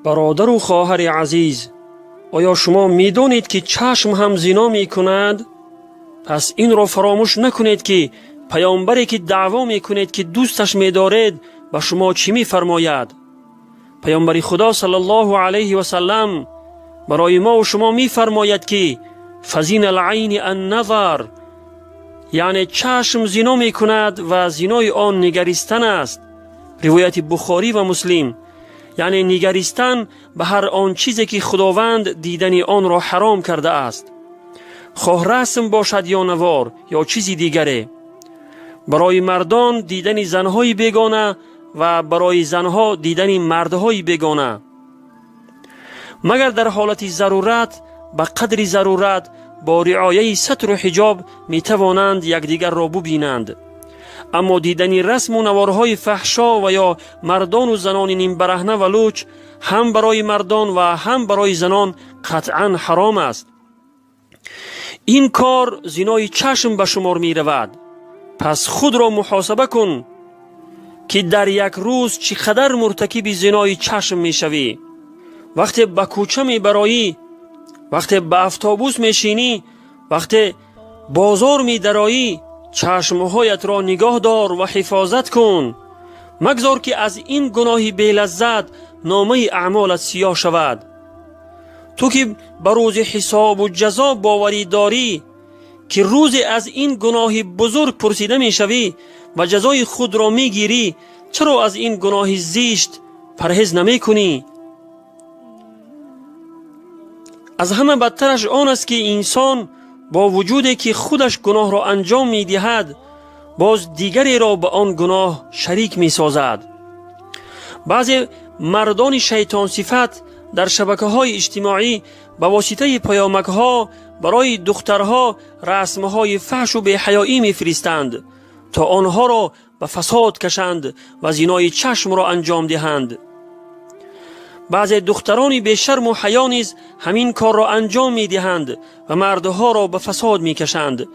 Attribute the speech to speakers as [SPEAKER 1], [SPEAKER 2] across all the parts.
[SPEAKER 1] برادر و خواهر عزیز، آیا شما می‌دانید که چشم هم زنا می‌کند؟ پس این را فراموش نکنید که پیامبری که دعوا می‌کنید که دوستش می‌دارید به شما چی می‌فرماید. پیامبر خدا صلی الله علیه و سلم برای ما و شما می‌فرماید که فزین العین النظر، یعنی چشم زنا می‌کند و زنای آن نگریستن است. روایت بخاری و مسلم. یعنی نگریستن به هر آن چیزی که خداوند دیدن آن را حرام کرده است، خواه رسم باشد یا نوار یا چیزی دیگره. برای مردان دیدن زنهای بیگانه و برای زنها دیدن مردهای بیگانه، مگر در حالت ضرورت به قدر ضرورت با رعایت ستر و حجاب می توانند یکدیگر را ببینند. اما دیدن رسم و نوارهای فحشا و یا مردان و زنان نیم برهنه و لوچ هم برای مردان و هم برای زنان قطعا حرام است. این کار زنای چشم به شمار می رود. پس خود را محاسبه کن که در یک روز چقدر مرتکب زنای چشم می شوی. وقتی به کوچه می برایی، وقتی به اتوبوس می شینی، وقتی بازار می درایی، چشمهایت را نگاه دار و حفاظت کن. مگذار که از این گناه بی لذت نامه اعمالت سیاه شود. تو که به روز حساب و جزا باوری داری که روز از این گناه بزرگ پرسیده می شوی و جزای خود را می گیری، چرا از این گناه زیشت پرهیز نمی کنی؟ از همه بدترش آن است که انسان با وجودی که خودش گناه را انجام می دهد، باز دیگری را به آن گناه شریک می سازد. بعضی مردان شیطان صفت در شبکه‌های اجتماعی به واسطه پیامک‌ها برای دخترها رسم‌های فحش و بی‌حیایی می‌فرستند تا آنها را به فساد کشند و زنای چشم را انجام دهند. بعضی دختران بی شرم و حیا نیز همین کار را انجام می‌دهند و مردها را به فساد می‌کشند،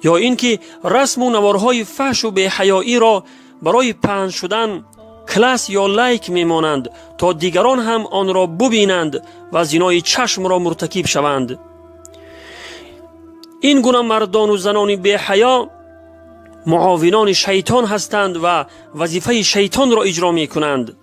[SPEAKER 1] یا اینکه رسم و نوارهای فحش و بی‌حیایی را برای پهن شدن کلاس یا لایک میمانند تا دیگران هم آن را ببینند و زنای چشم را مرتکب شوند. این گونه مردان و زنان بی حیا معاونان شیطان هستند و وظیفه شیطان را اجرا می کنند.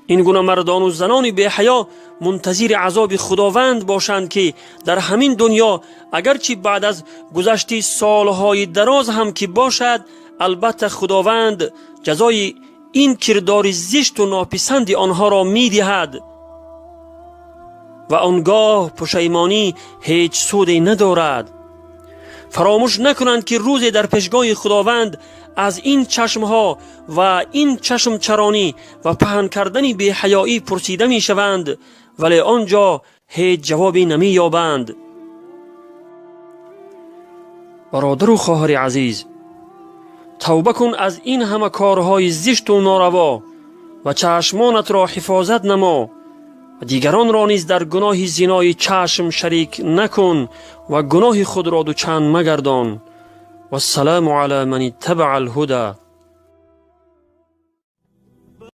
[SPEAKER 1] این گونه مردان و زنان بی حیا منتظر عذاب خداوند باشند که در همین دنیا اگرچه بعد از گذشت سالهای دراز هم که باشد، البته خداوند جزای این کردار زشت و ناپسند آنها را می دهد و آنگاه پشیمانی هیچ سودی ندارد. فراموش نکنند که روزی در پیشگاه خداوند از این چشمها و این چشم چرانی و پهن کردن بی حیایی پرسیده می شوند، ولی آنجا هیچ جوابی نمی یابند. برادر و خواهر عزیز، توبه کن از این همه کارهای زشت و ناروا و چشمانت را حفاظت نما و دیگران را نیز در گناه زنای چشم شریک نکن و گناه خود را دوچند مگردان. و السلام علی من اتبع الهدى.